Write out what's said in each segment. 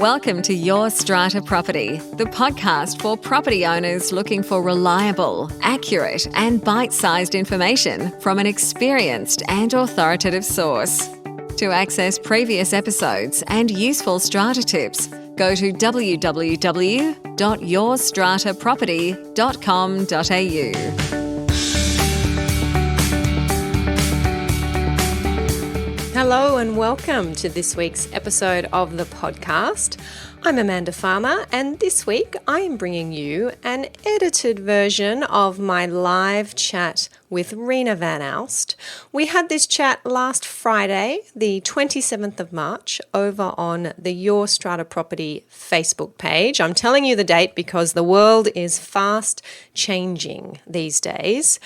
Welcome to Your Strata Property, the podcast for property owners looking for reliable, accurate, and bite-sized information from an experienced and authoritative source. To access previous episodes and useful strata tips, go to www.yourstrataproperty.com.au. Hello and welcome to this week's episode of the podcast. I'm Amanda Farmer, and this week I am bringing you an edited version of my live chat with Reena van Aalst. We had this chat last Friday, the 27th of March, over on the Your Strata Property Facebook page. I'm telling you the date because the world is fast changing these days.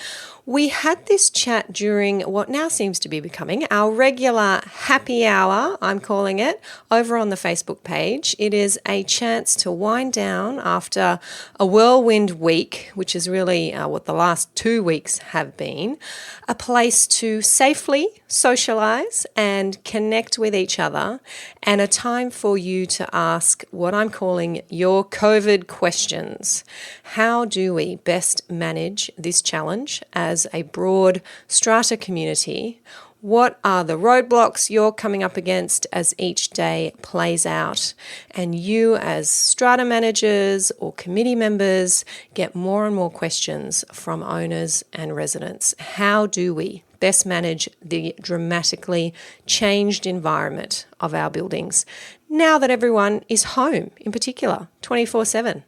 We had this chat during what now seems to be becoming our regular happy hour, I'm calling it, over on the Facebook page. It is a chance to wind down after a whirlwind week, which is really what the last 2 weeks have been, a place to safely socialize and connect with each other, and a time for you to ask what I'm calling your COVID questions. How do we best manage this challenge as a broad strata community? What are the roadblocks you're coming up against as each day plays out? And you as strata managers or committee members get more and more questions from owners and residents. How do we best manage the dramatically changed environment of our buildings now that everyone is home, in particular, 24/7?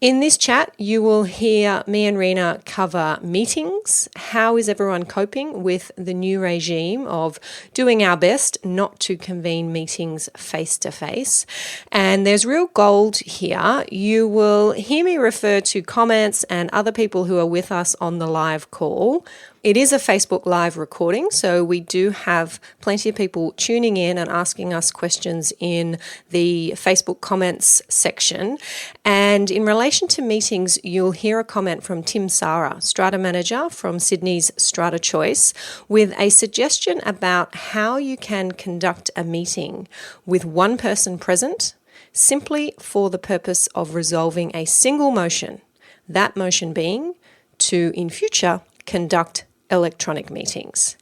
In this chat, you will hear me and Reena cover meetings. How is everyone coping with the new regime of doing our best not to convene meetings face-to-face? And there's real gold here. You will hear me refer to comments and other people who are with us on the live call. It is a Facebook Live recording, so we do have plenty of people tuning in and asking us questions in the Facebook comments section. And in relation to meetings, you'll hear a comment from Tim Sara, Strata Manager from Sydney's Strata Choice, with a suggestion about how you can conduct a meeting with one person present, simply for the purpose of resolving a single motion. That motion being to, in future, conduct electronic meetings.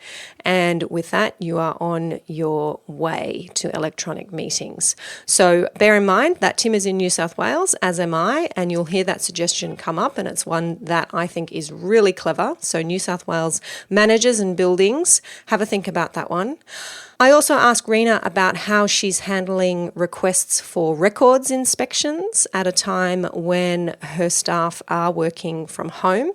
And with that, you are on your way to electronic meetings. So bear in mind that Tim is in New South Wales, as am I, and you'll hear that suggestion come up, and it's one that I think is really clever. So New South Wales managers and buildings, have a think about that one. I also asked Reena about how she's handling requests for records inspections at a time when her staff are working from home.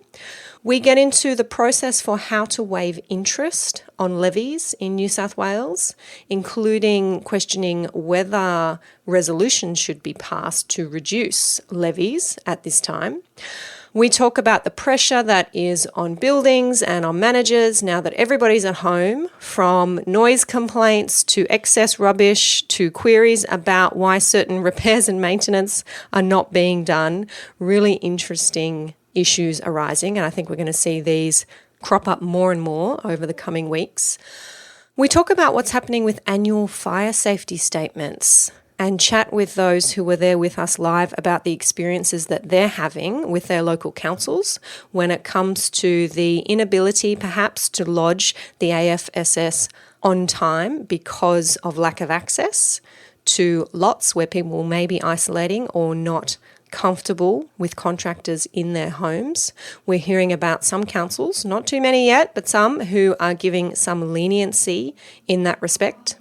We get into the process for how to waive interest on levies in New South Wales, including questioning whether resolutions should be passed to reduce levies at this time. We talk about the pressure that is on buildings and on managers now that everybody's at home, from noise complaints to excess rubbish to queries about why certain repairs and maintenance are not being done. Really interesting issues arising, and I think we're going to see these crop up more and more over the coming weeks. We talk about what's happening with annual fire safety statements and chat with those who were there with us live about the experiences that they're having with their local councils when it comes to the inability perhaps to lodge the AFSS on time because of lack of access to lots where people may be isolating or not comfortable with contractors in their homes. We're hearing about some councils, not too many yet, but some who are giving some leniency in that respect.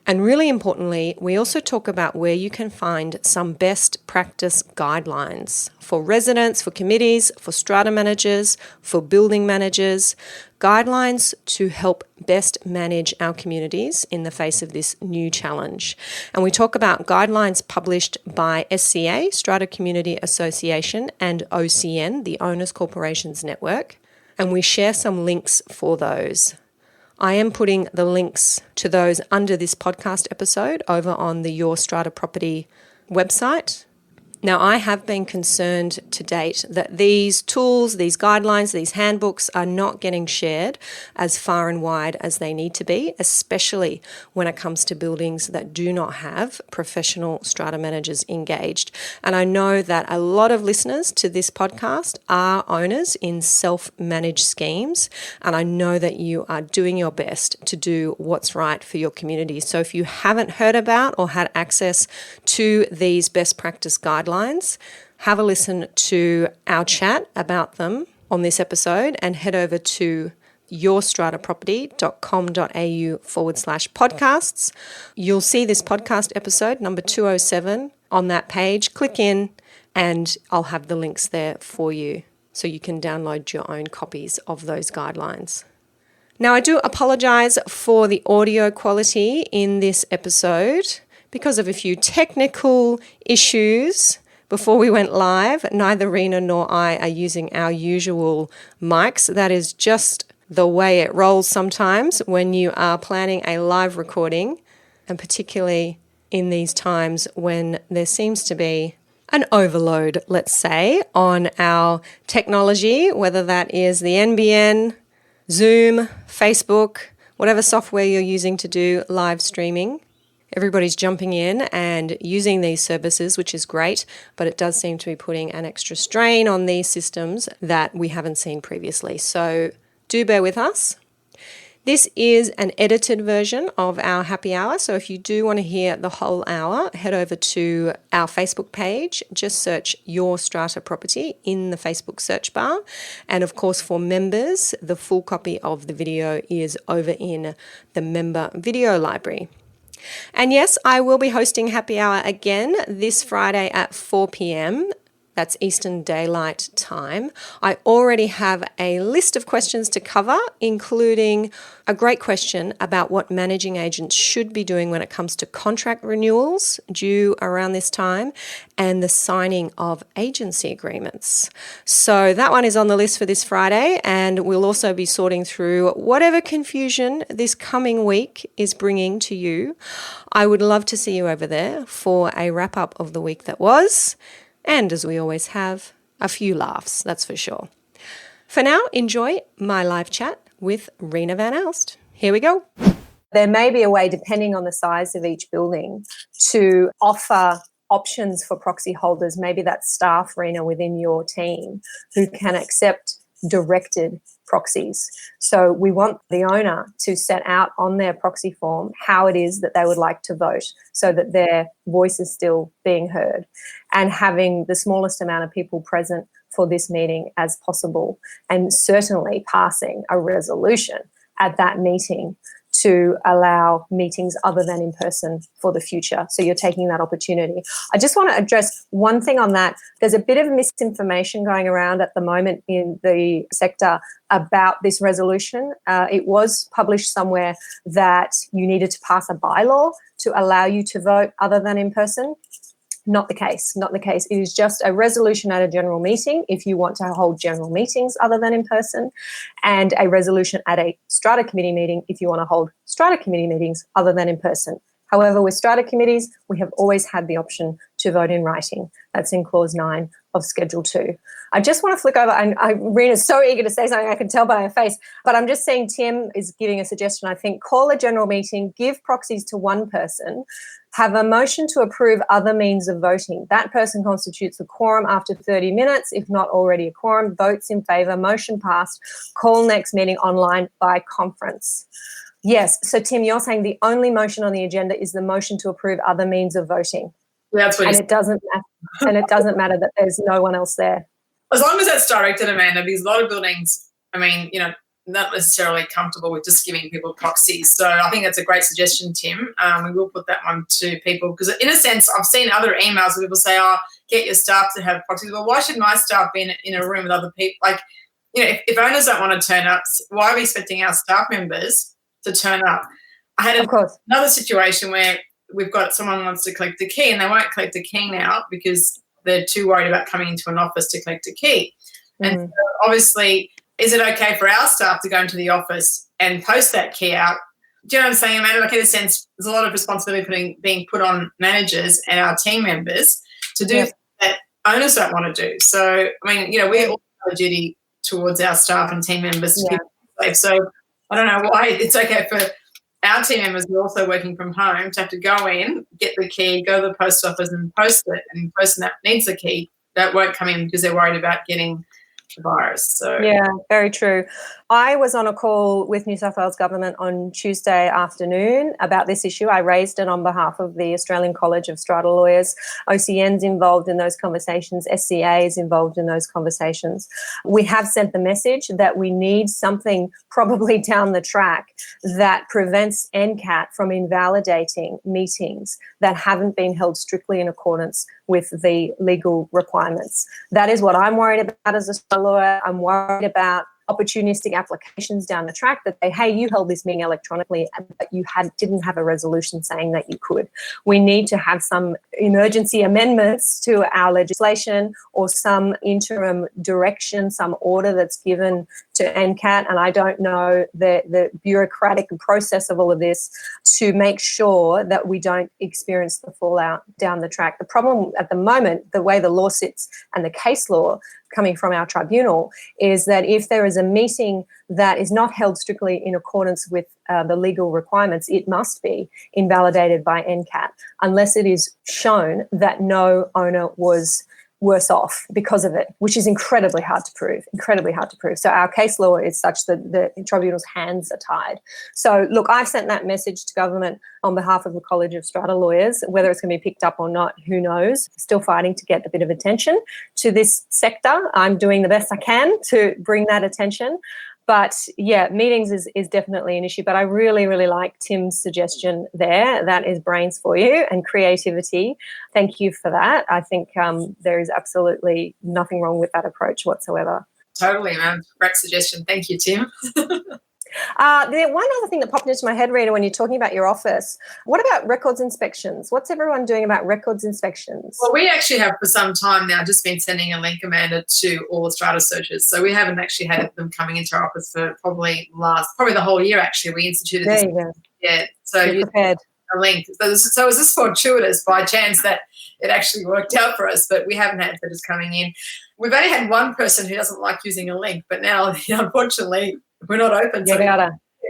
And really importantly, we also talk about where you can find some best practice guidelines for residents, for committees, for strata managers, for building managers, guidelines to help best manage our communities in the face of this new challenge. And we talk about guidelines published by SCA, Strata Community Association, and OCN, the Owners Corporations Network, and we share some links for those. I am putting the links to those under this podcast episode over on the Your Strata Property website. Now, I have been concerned to date that these tools, these guidelines, these handbooks are not getting shared as far and wide as they need to be, especially when it comes to buildings that do not have professional strata managers engaged. And I know that a lot of listeners to this podcast are owners in self-managed schemes, and I know that you are doing your best to do what's right for your community. So if you haven't heard about or had access to these best practice guidelines, have a listen to our chat about them on this episode and head over to yourstrataproperty.com.au/podcasts. You'll see this podcast episode number 207 on that page. Click in and I'll have the links there for you so you can download your own copies of those guidelines. Now, I do apologise for the audio quality in this episode because of a few technical issues. Before we went live, neither Reena nor I are using our usual mics. That is just the way it rolls sometimes when you are planning a live recording, and particularly in these times when there seems to be an overload, let's say, on our technology, whether that is the NBN, Zoom, Facebook, whatever software you're using to do live streaming. Everybody's jumping in and using these services, which is great, but it does seem to be putting an extra strain on these systems that we haven't seen previously. So do bear with us. This is an edited version of our happy hour. So if you do want to hear the whole hour, head over to our Facebook page. Just search Your Strata Property in the Facebook search bar. And of course, for members, the full copy of the video is over in the member video library. And yes, I will be hosting happy hour again this Friday at 4 p.m. That's Eastern Daylight Time. I already have a list of questions to cover, including a great question about what managing agents should be doing when it comes to contract renewals due around this time and the signing of agency agreements. So that one is on the list for this Friday, and we'll also be sorting through whatever confusion this coming week is bringing to you. I would love to see you over there for a wrap up of the week that was. And as we always have, a few laughs, that's for sure. For now, enjoy my live chat with Reena van Aalst. Here we go. There may be a way, depending on the size of each building, to offer options for proxy holders. Maybe that's staff, Reena, within your team who can accept directed proxies. So we want the owner to set out on their proxy form how it is that they would like to vote so that their voice is still being heard, and having the smallest amount of people present for this meeting as possible, and certainly passing a resolution at that meeting to allow meetings other than in person for the future. So you're taking that opportunity. I just want to address one thing on that. There's a bit of misinformation going around at the moment in the sector about this resolution. It was published somewhere that you needed to pass a bylaw to allow you to vote other than in person. Not the case, not the case. It is just a resolution at a general meeting if you want to hold general meetings other than in person, and a resolution at a strata committee meeting if you want to hold strata committee meetings other than in person. However, with strata committees, we have always had the option to vote in writing. That's in clause 9 of Schedule 2. I just want to flick over, and Reena's so eager to say something, I can tell by her face, but I'm just saying Tim is giving a suggestion. I think call a general meeting, give proxies to one person, have a motion to approve other means of voting. That person constitutes a quorum after 30 minutes, if not already a quorum, votes in favour, motion passed, call next meeting online by conference. Yes, so Tim, you're saying the only motion on the agenda is the motion to approve other means of voting. That's what. And it doesn't matter that there's no one else there. As long as that's directed, Amanda, because a lot of buildings, I mean, not necessarily comfortable with just giving people proxies. So I think that's a great suggestion, Tim. We will put that one to people because, in a sense, I've seen other emails where people say, "Oh, get your staff to have proxies." Well, why should my staff be in a room with other people? Like, if owners don't want to turn up, why are we expecting our staff members to turn up? I had another situation where we've got someone wants to collect the key and they won't collect the key now because they're too worried about coming into an office to collect a key. And so obviously, is it okay for our staff to go into the office and post that key out? Do you know what I'm saying, Amanda? Like, in a sense, there's a lot of responsibility being put on managers and our team members to do that owners don't want to do. So, I mean, we all have a duty towards our staff and team members to keep them safe. So I don't know why it's okay for our team members who are also working from home to have to go in, get the key, go to the post office and post it, and the person that needs the key that won't come in because they're worried about getting the virus. So yeah, very true. I was on a call with New South Wales Government on Tuesday afternoon about this issue. I raised it on behalf of the Australian College of Strata Lawyers. OCN's involved in those conversations. SCA is involved in those conversations. We have sent the message that we need something probably down the track that prevents NCAT from invalidating meetings that haven't been held strictly in accordance with the legal requirements. That is what I'm worried about as a lawyer. I'm worried about opportunistic applications down the track that say, hey, you held this meeting electronically, but you didn't have a resolution saying that you could. We need to have some emergency amendments to our legislation or some interim direction, some order that's given to NCAT, and I don't know the bureaucratic process of all of this to make sure that we don't experience the fallout down the track. The problem at the moment, the way the law sits and the case law coming from our tribunal, is that if there is a meeting that is not held strictly in accordance with the legal requirements, it must be invalidated by NCAT unless it is shown that no owner was worse off because of it, which is incredibly hard to prove. So our case law is such that the tribunal's hands are tied. So look, I've sent that message to government on behalf of the College of Strata Lawyers. Whether it's going to be picked up or not, who knows? Still fighting to get a bit of attention to this sector. I'm doing the best I can to bring that attention. But yeah, meetings is definitely an issue. But I really, really like Tim's suggestion there. That is brains for you and creativity. Thank you for that. I think there is absolutely nothing wrong with that approach whatsoever. Totally, man. Great suggestion. Thank you, Tim. One other thing that popped into my head, Reena, when you're talking about your office, what about records inspections? What's everyone doing about records inspections? Well, we actually have for some time now just been sending a link, Amanda, to all the strata searches. So we haven't actually had them coming into our office for probably the whole year, actually. We instituted there this. You go. Yeah. So you're prepared. A link. So it was just fortuitous by chance that it actually worked out for us, but we haven't had bidders coming in. We've only had one person who doesn't like using a link, but now, unfortunately, we're not open. So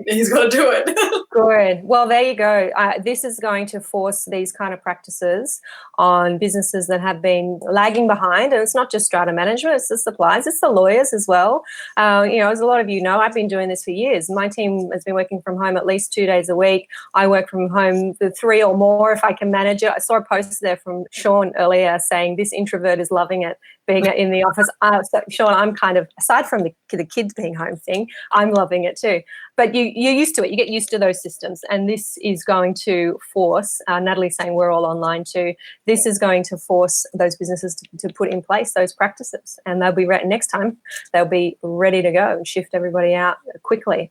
he's got to do it. Good. Well, there you go. This is going to force these kind of practices on businesses that have been lagging behind. And it's not just strata management, it's the suppliers, it's the lawyers as well. As a lot of you know, I've been doing this for years. My team has been working from home at least 2 days a week. I work from home for 3 or more if I can manage it. I saw a post there from Sean earlier saying this introvert is loving it being in the office. So, Sean, I'm kind of, aside from the kids being home thing, I'm loving it too. But you're used to it. You get used to those systems. And this is going to force, Natalie's saying we're all online too, this is going to force those businesses to put in place those practices. And they'll be ready next time. They'll be ready to go and shift everybody out quickly.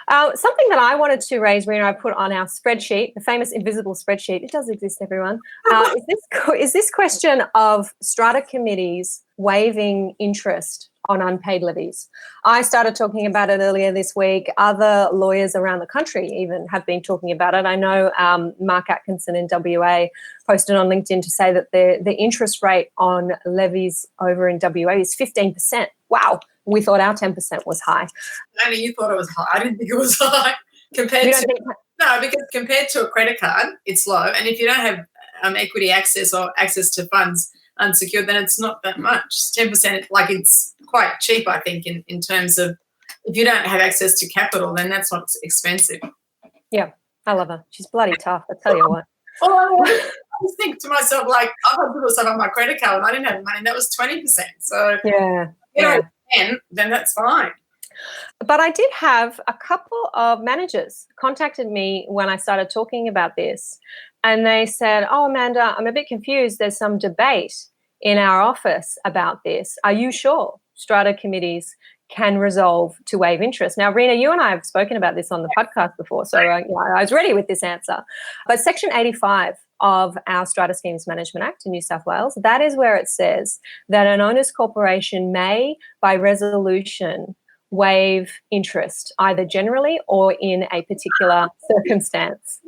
Something that I wanted to raise, Reena, I put on our spreadsheet, the famous invisible spreadsheet. It does exist, everyone. Is this question of strata committees waiving interest on unpaid levies? I started talking about it earlier this week. Other lawyers around the country even have been talking about it. I know Mark Atkinson in WA posted on LinkedIn to say that the interest rate on levies over in WA is 15%. Wow. We thought our 10% was high. Only you thought it was high. I didn't think it was high. Because compared to a credit card, it's low. And if you don't have equity access or access to funds unsecured, then it's not that much. 10%, like it's quite cheap, I think, in terms of if you don't have access to capital, then that's not expensive. Yeah, I love her. She's bloody tough, I tell you what. Well, I just think to myself, like, I've had people stuff on my credit card and I didn't have money, and that was 20%. So, then that's fine. But I did have a couple of managers contacted me when I started talking about this, and they said, oh, Amanda, I'm a bit confused. There's some debate in our office about this. Are you sure strata committees can resolve to waive interest? Now, Reena, you and I have spoken about this on the podcast before, so I was ready with this answer. But Section 85 of our Strata Schemes Management Act in New South Wales, that is where it says that an owners corporation may, by resolution, waive interest, either generally or in a particular circumstance.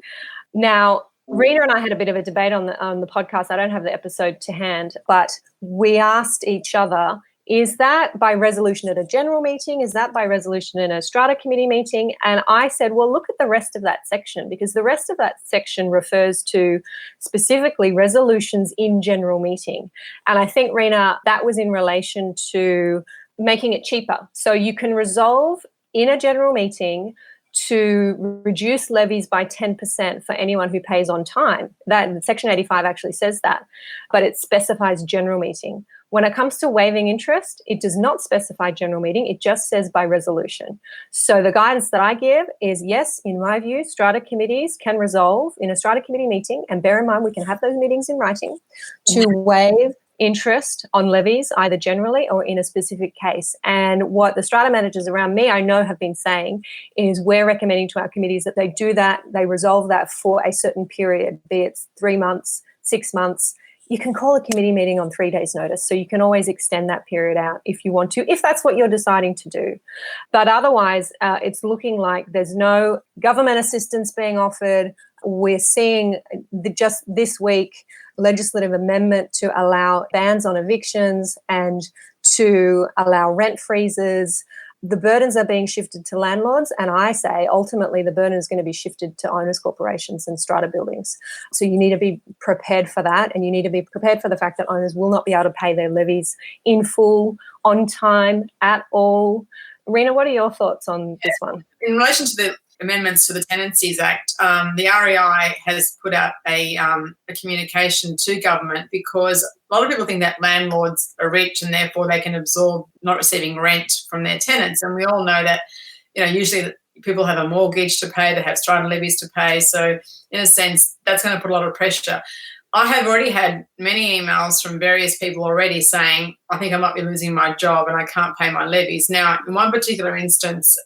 Now, Reena and I had a bit of a debate on the podcast. I don't have the episode to hand, but we asked each other, is that by resolution at a general meeting? Is that by resolution in a strata committee meeting? And I said, well, look at the rest of that section, because the rest of that section refers to specifically resolutions in general meeting. And I think, Reena, that was in relation to making it cheaper. So you can resolve in a general meeting to reduce levies by 10% for anyone who pays on time. That Section 85 actually says that, but it specifies general meeting. When it comes to waiving interest, it does not specify general meeting. It just says by resolution. So the guidance that I give is, yes, in my view, strata committees can resolve in a strata committee meeting, and bear in mind we can have those meetings in writing, to waive interest on levies, either generally or in a specific case. And what the strata managers around me I know have been saying is we're recommending to our committees that they do that, they resolve that for a certain period, be it 3 months, 6 months. You can call a committee meeting on 3 days' notice, so you can always extend that period out if you want to, if that's what you're deciding to do. But otherwise, it's looking like there's no government assistance being offered. We're seeing just this week legislative amendment to allow bans on evictions and to allow rent freezes. The burdens are being shifted to landlords, and I say ultimately the burden is going to be shifted to owners, corporations and strata buildings. So you need to be prepared for that, and you need to be prepared for the fact that owners will not be able to pay their levies in full, on time, at all. Reena, what are your thoughts on this one? In relation to the amendments to the Tenancies Act, the REI has put out a communication to government, because a lot of people think that landlords are rich and therefore they can absorb not receiving rent from their tenants. And we all know that, usually people have a mortgage to pay, they have strata levies to pay. So in a sense, that's going to put a lot of pressure. I have already had many emails from various people already saying, I think I might be losing my job and I can't pay my levies. Now, in one particular instance,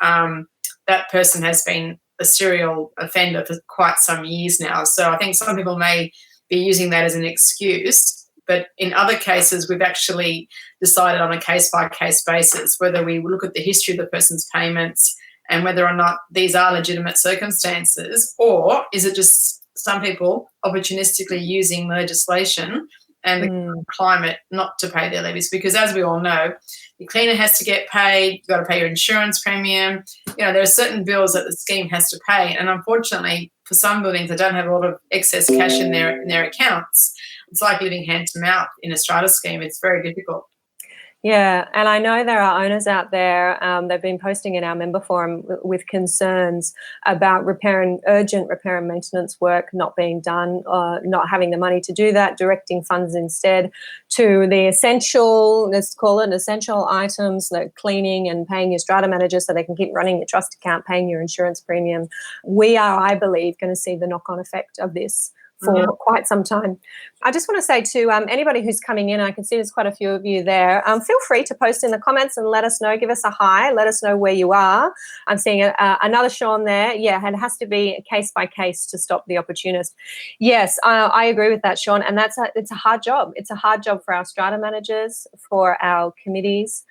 that person has been a serial offender for quite some years now. So I think some people may be using that as an excuse. But in other cases, we've actually decided on a case-by-case basis whether we look at the history of the person's payments and whether or not these are legitimate circumstances, or is it just some people opportunistically using legislation and the climate not to pay their levies. Because as we all know, your cleaner has to get paid, you've got to pay your insurance premium. There are certain bills that the scheme has to pay. And unfortunately, for some buildings that don't have a lot of excess cash in their accounts, it's like living hand to mouth in a strata scheme. It's very difficult. Yeah, and I know there are owners out there, they've been posting in our member forum with concerns about urgent repair and maintenance work not being done, not having the money to do that, directing funds instead to the essential, let's call it essential items, like cleaning and paying your strata manager so they can keep running your trust account, paying your insurance premium. We are, I believe, going to see the knock-on effect of this for quite some time. I just want to say to anybody who's coming in, I can see there's quite a few of you there, feel free to post in the comments and let us know, give us a hi, let us know where you are. I'm seeing another Sean there. Yeah, it has to be case by case to stop the opportunist. Yes, I agree with that, Sean, and it's a hard job. It's a hard job for our strata managers, for our committees,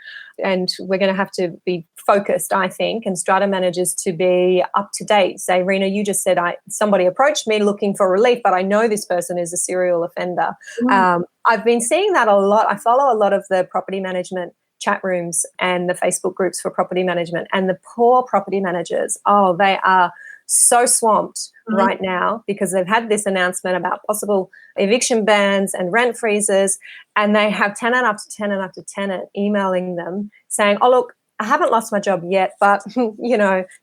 and we're going to have to be focused, I think, and strata managers to be up to date. Say, Reena, you just said somebody approached me looking for relief, but I know this person is a serial offender. I've been seeing that a lot. I follow a lot of the property management chat rooms and the Facebook groups for property management, and the poor property managers, they are so swamped right now because they've had this announcement about possible eviction bans and rent freezes, and they have tenant after tenant after tenant emailing them saying, oh, look, I haven't lost my job yet, but,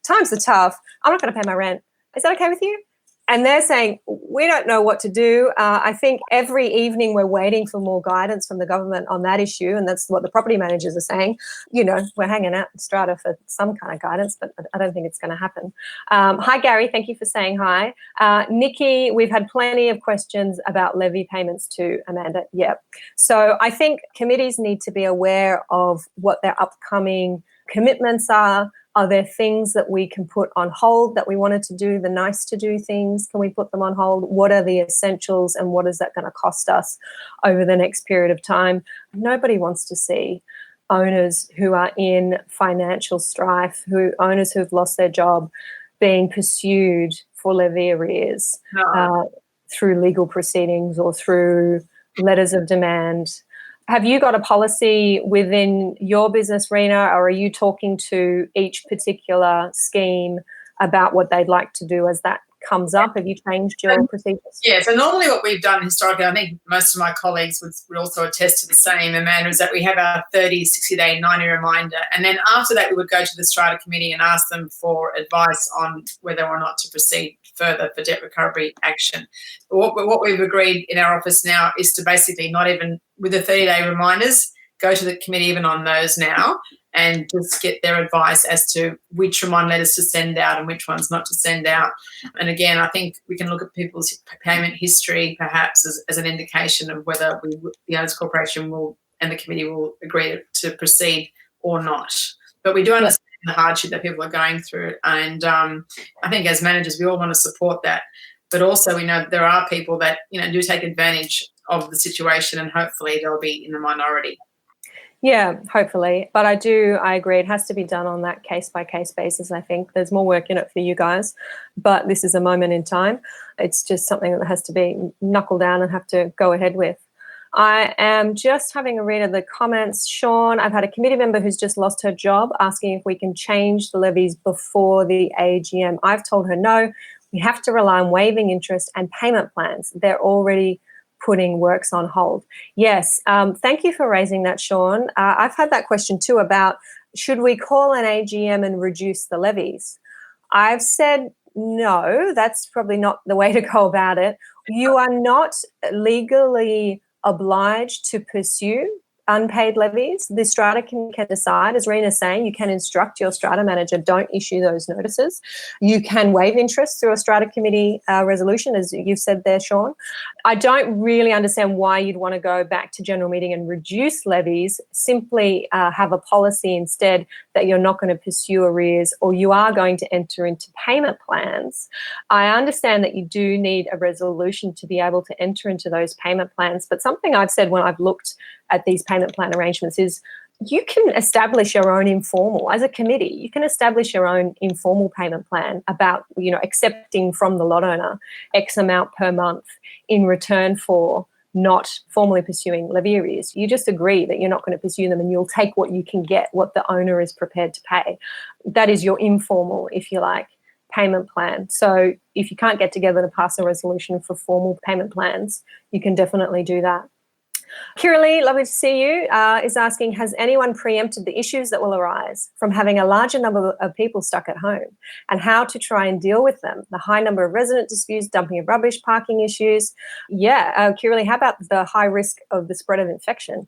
times are tough. I'm not going to pay my rent. Is that okay with you? And they're saying, we don't know what to do. I think every evening we're waiting for more guidance from the government on that issue, and that's what the property managers are saying. We're hanging out in Strata for some kind of guidance, but I don't think it's going to happen. Hi, Gary. Thank you for saying hi. Nikki, we've had plenty of questions about levy payments too, Amanda. Yep. So I think committees need to be aware of what their upcoming commitments are. Are there things that we can put on hold that we wanted to do, the nice to do things? Can we put them on hold? What are the essentials and what is that going to cost us over the next period of time? Nobody wants to see owners who are in financial strife, owners who've lost their job being pursued for levy arrears. No. through legal proceedings or through letters of demand. Have you got a policy within your business, Reena, or are you talking to each particular scheme about what they'd like to do as that comes up? Have you changed your procedures? Yeah, so normally what we've done historically, I think most of my colleagues would also attest to the same, Amanda, is that we have our 30, 60-day, 90 reminder. And then after that, we would go to the Strata committee and ask them for advice on whether or not to proceed further for debt recovery action. But what we've agreed in our office now is to basically not even, with the 30-day reminders, go to the committee even on those now and just get their advice as to which reminder letters to send out and which ones not to send out. And again, I think we can look at people's payment history perhaps as an indication of whether the owners corporation will and the committee will agree to proceed or not. But we do understand the hardship that people are going through, and I think as managers we all want to support that. But also we know there are people that do take advantage of the situation, and hopefully they'll be in the minority. Yeah, hopefully. But I agree. It has to be done on that case-by-case basis, I think. There's more work in it for you guys, but this is a moment in time. It's just something that has to be knuckled down and have to go ahead with. I am just having a read of the comments. Sean, I've had a committee member who's just lost her job asking if we can change the levies before the AGM. I've told her no. We have to rely on waiving interest and payment plans. They're already putting works on hold. Yes, thank you for raising that, Sean. I've had that question too about should we call an AGM and reduce the levies? I've said no, that's probably not the way to go about it. You are not legally obliged to pursue unpaid levies. The strata can decide, as Reena's saying, you can instruct your strata manager, don't issue those notices. You can waive interest through a strata committee resolution, as you've said there, Sean. I don't really understand why you'd want to go back to general meeting and reduce levies. Simply have a policy instead that you're not going to pursue arrears, or you are going to enter into payment plans. I understand that you do need a resolution to be able to enter into those payment plans, but something I've said when I've looked at these payment plan arrangements is you can establish your own informal, as a committee, you can establish your own informal payment plan about, accepting from the lot owner X amount per month in return for not formally pursuing levy arrears. You just agree that you're not going to pursue them and you'll take what you can get, what the owner is prepared to pay. That is your informal, if you like, payment plan. So if you can't get together to pass a resolution for formal payment plans, you can definitely do that. Kiralee, lovely to see you, is asking, has anyone preempted the issues that will arise from having a larger number of people stuck at home and how to try and deal with them? The high number of resident disputes, dumping of rubbish, parking issues. Yeah, Kiralee, how about the high risk of the spread of infection?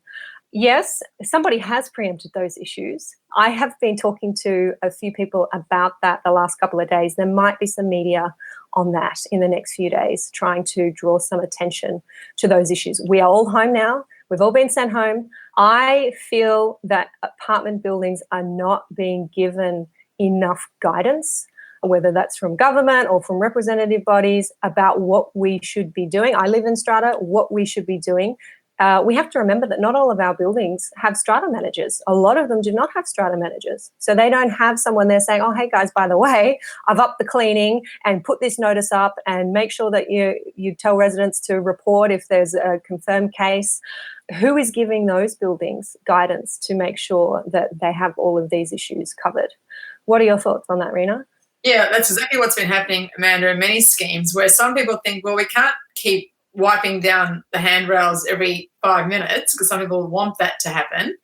Yes, somebody has preempted those issues. I have been talking to a few people about that the last couple of days. There might be some media on that in the next few days, trying to draw some attention to those issues. We are all home now. We've all been sent home. I feel that apartment buildings are not being given enough guidance, whether that's from government or from representative bodies, about what we should be doing. I live in Strata, what we should be doing. We have to remember that not all of our buildings have strata managers. A lot of them do not have strata managers. So they don't have someone there saying, oh, hey, guys, by the way, I've upped the cleaning and put this notice up and make sure that you tell residents to report if there's a confirmed case. Who is giving those buildings guidance to make sure that they have all of these issues covered? What are your thoughts on that, Reena? Yeah, that's exactly what's been happening, Amanda, in many schemes where some people think, well, we can't keep wiping down the handrails every 5 minutes because some people want that to happen.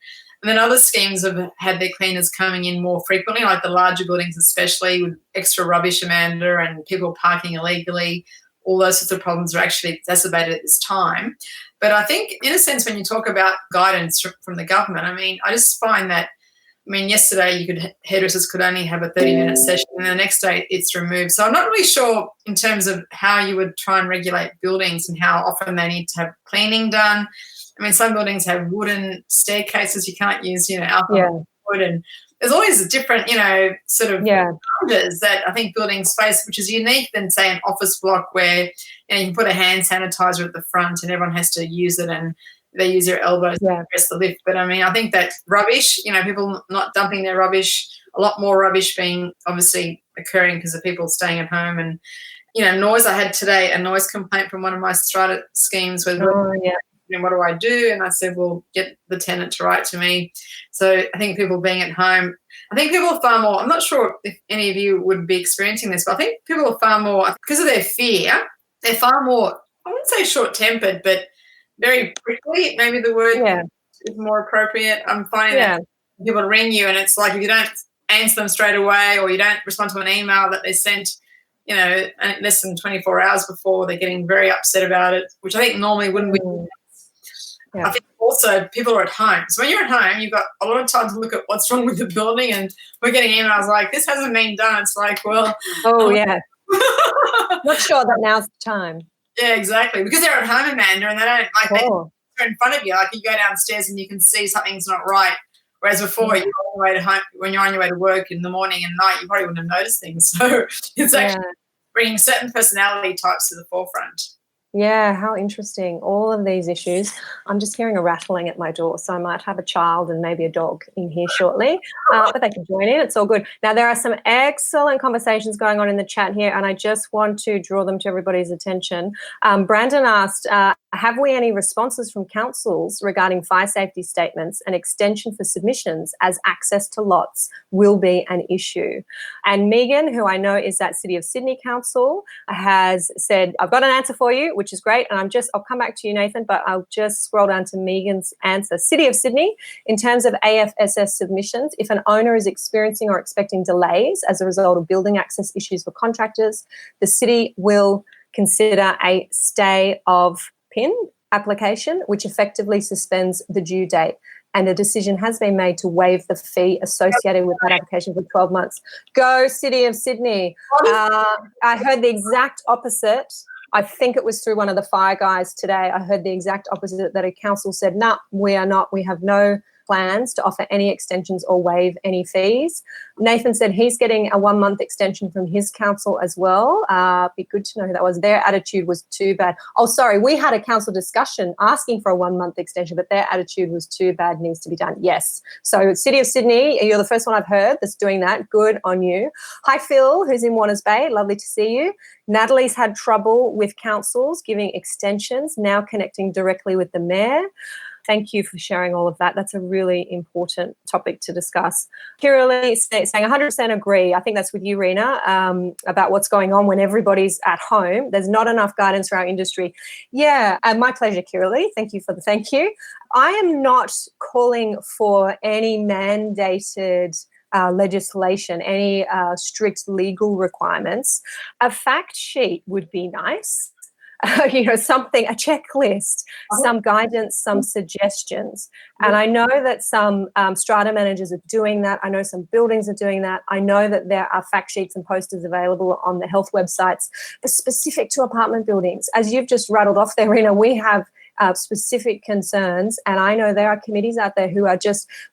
And then other schemes have had their cleaners coming in more frequently, like the larger buildings especially, with extra rubbish, Amanda, and people parking illegally. All those sorts of problems are actually exacerbated at this time. But I think, in a sense, when you talk about guidance from the government, I just find that, yesterday hairdressers could only have a 30-minute session and the next day it's removed. So I'm not really sure in terms of how you would try and regulate buildings and how often they need to have cleaning done. Some buildings have wooden staircases. You can't use, alcohol wood, and there's always different, challenges that I think buildings face, which is unique than, say, an office block where you can put a hand sanitizer at the front and everyone has to use it and they use their elbows to press the lift. But I think that rubbish, people not dumping their rubbish, a lot more rubbish being obviously occurring because of people staying at home. And, noise. I had today a noise complaint from one of my strata schemes with and what do I do? And I said, well, get the tenant to write to me. So I think people being at home, I think people are far more, I'm not sure if any of you would be experiencing this, but I think people are far more, because of their fear, they're far more, I wouldn't say short-tempered, but very prickly, maybe the word is more appropriate. I'm finding that people ring you and it's like if you don't answer them straight away or you don't respond to an email that they sent, less than 24 hours before, they're getting very upset about it, which I think normally wouldn't be. I think also people are at home. So when you're at home, you've got a lot of time to look at what's wrong with the building, and we're getting emails like, this hasn't been done. It's like, well. Not sure that now's the time. Yeah, exactly. Because they're at home, Amanda, and they don't, they're in front of you. Like you go downstairs and you can see something's not right. Whereas before, you're on your way to home, when you're on your way to work in the morning and night, you probably wouldn't have noticed things. So it's actually bringing certain personality types to the forefront. Yeah, how interesting. All of these issues. I'm just hearing a rattling at my door, so I might have a child and maybe a dog in here shortly, but they can join in. It's all good. Now, there are some excellent conversations going on in the chat here, and I just want to draw them to everybody's attention. Brandon asked, have we any responses from councils regarding fire safety statements and extension for submissions as access to lots will be an issue? And Megan, who I know is at City of Sydney Council, has said, I've got an answer for you, which is great. And I'll come back to you, Nathan, but I'll just scroll down to Megan's answer. City of Sydney, in terms of AFSS submissions, if an owner is experiencing or expecting delays as a result of building access issues for contractors, the city will consider a stay of PIN application, which effectively suspends the due date. And a decision has been made to waive the fee associated with that application for 12 months. Go, City of Sydney. I heard the exact opposite. I think it was through one of the fire guys today. I heard the exact opposite, that a council said, no, we are not. We have no plans to offer any extensions or waive any fees. Nathan said he's getting a 1 month extension from his council as well. Be good to know who that was. Their attitude was too bad. Oh, sorry, we had a council discussion asking for a 1 month extension, but their attitude was too bad, needs to be done. Yes. So City of Sydney, you're the first one I've heard that's doing that. Good on you. Hi, Phil, who's in Warners Bay. Lovely to see you. Natalie's had trouble with councils giving extensions, now connecting directly with the mayor. Thank you for sharing all of that. That's a really important topic to discuss. Kiralee saying 100% agree. I think that's with you, Reena, about what's going on when everybody's at home. There's not enough guidance for our industry. Yeah, my pleasure, Kiralee. Thank you for the thank you. I am not calling for any mandated legislation, any strict legal requirements. A fact sheet would be nice. Something, a checklist, some guidance, some suggestions. And I know that some strata managers are doing that. I know some buildings are doing that. I know that there are fact sheets and posters available on the health websites, but specific to apartment buildings. As you've just rattled off there, Reena, we have specific concerns. And I know there are committees out there who are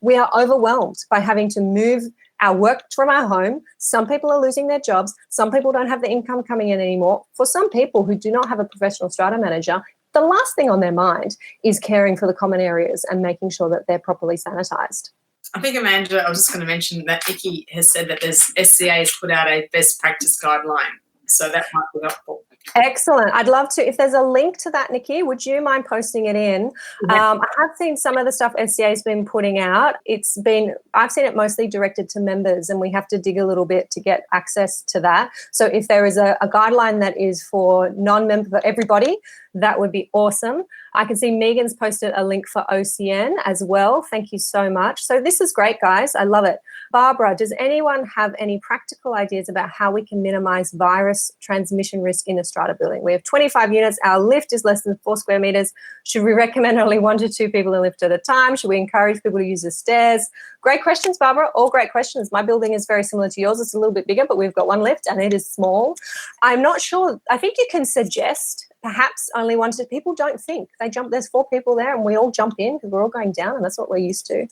we are overwhelmed by having to move our work from our home. Some people are losing their jobs. Some people don't have the income coming in anymore. For some people who do not have a professional strata manager, the last thing on their mind is caring for the common areas and making sure that they're properly sanitised. I think, Amanda, I was just going to mention that Nikki has said that SCA has put out a best practice guideline. So that might be helpful. Excellent. I'd love to, if there's a link to that, Nikki, would you mind posting it in? I have seen some of the stuff SCA has been putting out. I've seen it mostly directed to members, and we have to dig a little bit to get access to that. So if there is a guideline that is for non-member, for everybody, that would be awesome. I can see Megan's posted a link for OCN as well. Thank you so much. So this is great, guys. I love it. Barbara, does anyone have any practical ideas about how we can minimize virus transmission risk in a strata building? We have 25 units. Our lift is less than 4 square meters. Should we recommend only 1 to 2 people in a lift at a time? Should we encourage people to use the stairs? Great questions, Barbara. All great questions. My building is very similar to yours. It's a little bit bigger, but we've got 1 lift and it is small. I'm not sure. I think you can suggest perhaps only 1 to 2 people. Don't think. There's 4 people there and we all jump in because we're all going down and that's what we're used to.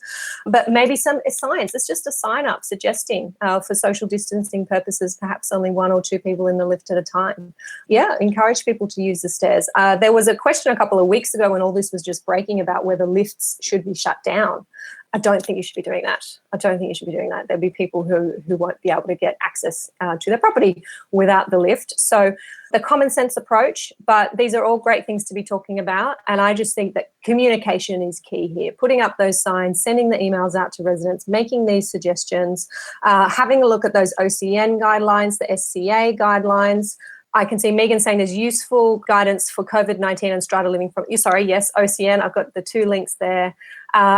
But maybe some science. It's just a sign up suggesting for social distancing purposes, perhaps only 1 or 2 people in the lift at a time. Yeah, encourage people to use the stairs. There was a question a couple of weeks ago when all this was just breaking about whether lifts should be shut down. I don't think you should be doing that. There'll be people who won't be able to get access to their property without the lift. So the common sense approach, but these are all great things to be talking about. And I just think that communication is key here. Putting up those signs, sending the emails out to residents, making these suggestions, having a look at those OCN guidelines, the SCA guidelines. I can see Megan saying there's useful guidance for COVID-19 and strata living from, yes, OCN. I've got the 2 links there.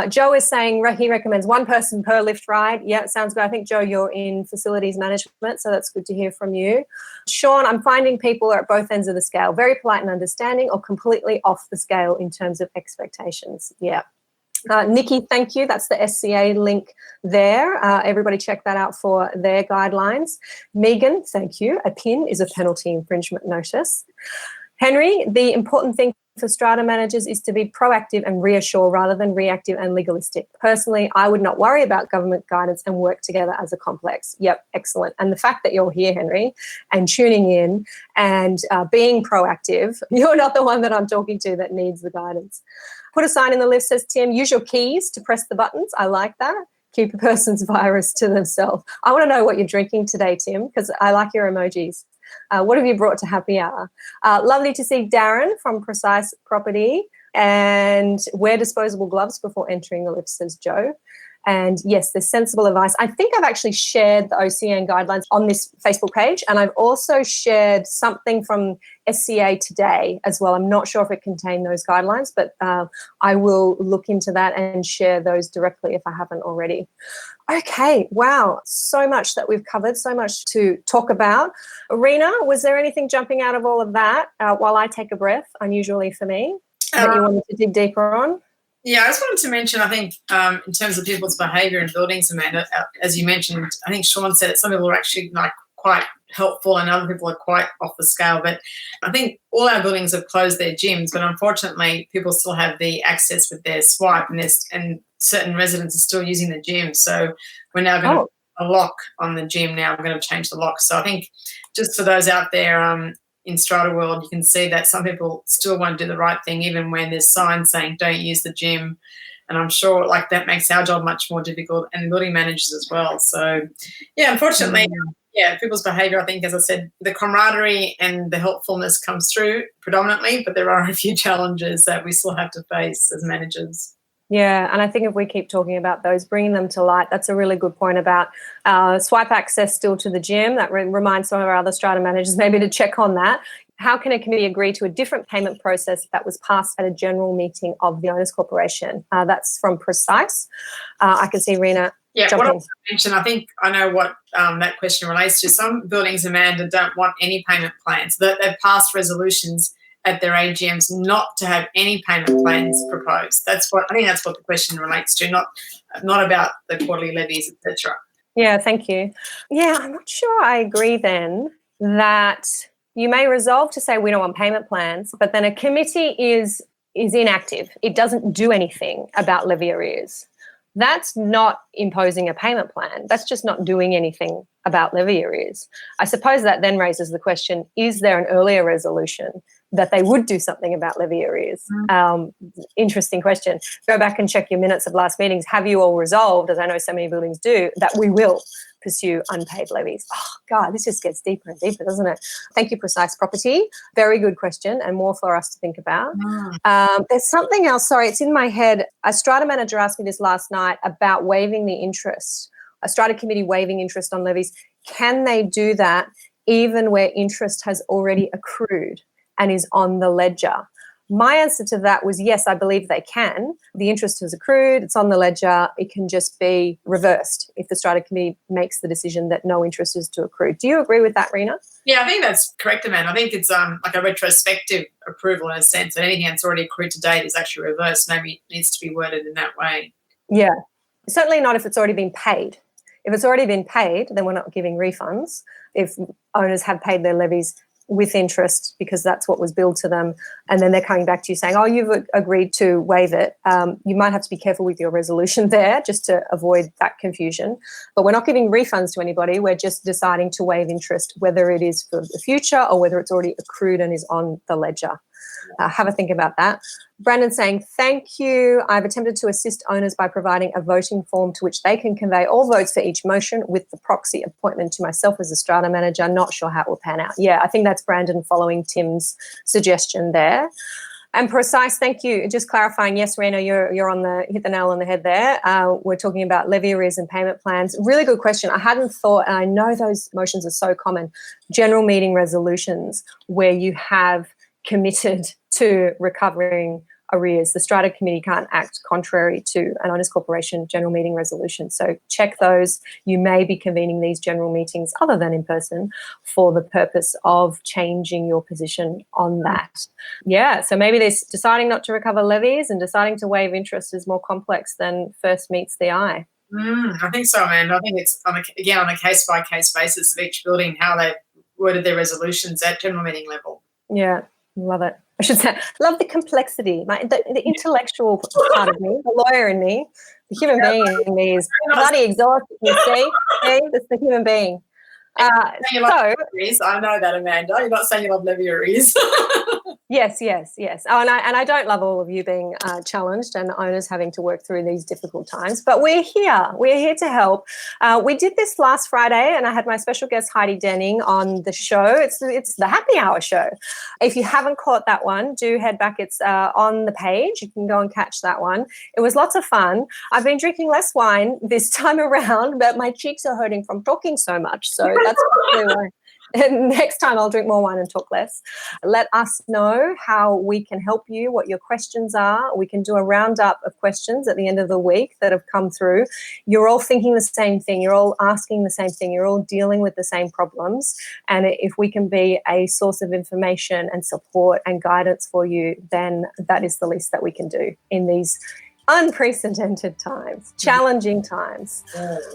Joe is saying he recommends 1 person per lift ride. Yeah, sounds good. I think, Joe, you're in facilities management, so that's good to hear from you. Sean, I'm finding people are at both ends of the scale, very polite and understanding, or completely off the scale in terms of expectations. Yeah. Nikki, thank you. That's the SCA link there. Everybody check that out for their guidelines. Megan, thank you. A PIN is a penalty infringement notice. Henry, the important thing for strata managers is to be proactive and reassure rather than reactive and legalistic. Personally, I would not worry about government guidance and work together as a complex. Yep, excellent. And the fact that you're here, Henry, and tuning in and being proactive, you're not the one that I'm talking to that needs the guidance. Put a sign in the lift, says Tim. Use your keys to press the buttons. I like that. Keep a person's virus to themselves. I want to know what you're drinking today, Tim, because I like your emojis. What have you brought to happy hour? Lovely to see Darren from Precise Property. And wear disposable gloves before entering the lift, says Joe. And yes, there's sensible advice. I think I've actually shared the OCN guidelines on this Facebook page, and I've also shared something from SCA today as well. I'm not sure if it contained those guidelines, but I will look into that and share those directly if I haven't already. Okay, wow, so much that we've covered, so much to talk about. Reena, was there anything jumping out of all of that while I take a breath, unusually for me, that you wanted to dig deeper on? Yeah, I just wanted to mention, I think, in terms of people's behaviour in buildings, Amanda, as you mentioned, I think Sean said it, some people are actually quite helpful and other people are quite off the scale. But I think all our buildings have closed their gyms, but unfortunately people still have the access with their swipe, and certain residents are still using the gym. So we're now going to a lock on the gym now. I'm going to change the lock. So I think just for those out there, in strata world, you can see that some people still won't do the right thing, even when there's signs saying don't use the gym. And I'm sure that makes our job much more difficult, and building managers as well. So, yeah, unfortunately, people's behaviour, I think, as I said, the camaraderie and the helpfulness comes through predominantly, but there are a few challenges that we still have to face as managers. Yeah, and I think if we keep talking about those, bringing them to light, that's a really good point about swipe access still to the gym. That reminds some of our other strata managers maybe to check on that. How can a committee agree to a different payment process that was passed at a general meeting of the Owners Corporation? That's from Precise. I can see Reena. Yeah, what I mentioned, I think I know what that question relates to. Some buildings, Amanda, don't want any payment plans. They've passed resolutions at their AGMs not to have any payment plans proposed. That's what the question relates to, not about the quarterly levies, etc. Yeah, thank you. Yeah, I'm not sure I agree then that you may resolve to say we don't want payment plans, but then a committee is inactive. It doesn't do anything about levy arrears. That's not imposing a payment plan. That's just not doing anything about levy arrears. I suppose that then raises the question, is there an earlier resolution that they would do something about levy arrears? Interesting question. Go back and check your minutes of last meetings. Have you all resolved, as I know so many buildings do, that we will pursue unpaid levies? Oh, God, this just gets deeper and deeper, doesn't it? Thank you, Precise Property. Very good question and more for us to think about. There's something else. Sorry, it's in my head. A strata manager asked me this last night about waiving the interest. A strata committee waiving interest on levies. Can they do that even where interest has already accrued and is on the ledger? My answer to that was yes, I believe they can. The interest has accrued, it's on the ledger, it can just be reversed if the strata committee makes the decision that no interest is to accrue. Do you agree with that, Reena? Yeah, I think that's correct, Amanda. I think it's like a retrospective approval in a sense that anything that's already accrued to date is actually reversed. Maybe it needs to be worded in that way. Yeah, certainly not if it's already been paid. If it's already been paid, then we're not giving refunds. If owners have paid their levies with interest because that's what was billed to them, and then they're coming back to you saying, oh, you've agreed to waive it, you might have to be careful with your resolution there just to avoid that confusion. But we're not giving refunds to anybody. We're just deciding to waive interest, whether it is for the future or whether it's already accrued and is on the ledger. have a think about that. Brandon saying, thank you. I've attempted to assist owners by providing a voting form to which they can convey all votes for each motion with the proxy appointment to myself as a strata manager. Not sure how it will pan out. Yeah, I think that's Brandon following Tim's suggestion there. And precise, thank you. Just clarifying, yes, Reena, you're on hit the nail on the head there. We're talking about levy arrears and payment plans. Really good question. I hadn't thought, and I know those motions are so common, general meeting resolutions where you have committed to recovering arrears. The Strata Committee can't act contrary to an owners corporation general meeting resolution. So check those. You may be convening these general meetings other than in person for the purpose of changing your position on that. Yeah, so maybe this deciding not to recover levies and deciding to waive interest is more complex than first meets the eye. I think so, Amanda. I think it's, on a case-by-case basis of each building, how they've worded their resolutions at general meeting level. Yeah, love it. I should say, love the complexity, the intellectual part of me, the lawyer in me, the human being in me is bloody exhausted. You see, that's the human being. I know that, Amanda. You're not saying you love levy arrears. Yes. Oh, and I don't love all of you being challenged and owners having to work through these difficult times, but we're here. We're here to help. We did this last Friday, and I had my special guest Heidi Denning on the show. It's the happy hour show. If you haven't caught that one, do head back. It's on the page. You can go and catch that one. It was lots of fun. I've been drinking less wine this time around, but my cheeks are hurting from talking so much. So that's probably why. And next time I'll drink more wine and talk less. Let us know how we can help you, what your questions are. We can do a roundup of questions at the end of the week that have come through. You're all thinking the same thing. You're all asking the same thing. You're all dealing with the same problems. And if we can be a source of information and support and guidance for you, then that is the least that we can do in these unprecedented times, challenging times.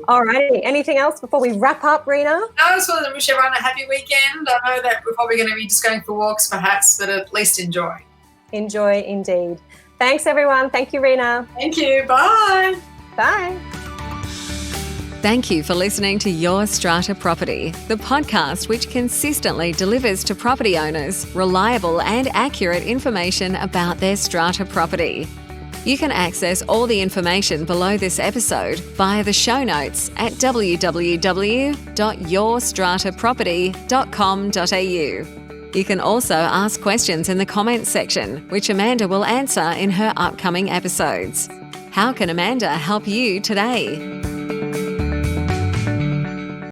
All righty. Anything else before we wrap up, Reena? I just wanted to wish everyone a happy weekend. I know that we're probably going to be just going for walks perhaps, but at least enjoy. Enjoy indeed. Thanks, everyone. Thank you, Reena. Thank you. Bye. Bye. Thank you for listening to Your Strata Property, the podcast which consistently delivers to property owners reliable and accurate information about their strata property. You can access all the information below this episode via the show notes at www.yourstrataproperty.com.au. You can also ask questions in the comments section, which Amanda will answer in her upcoming episodes. How can Amanda help you today?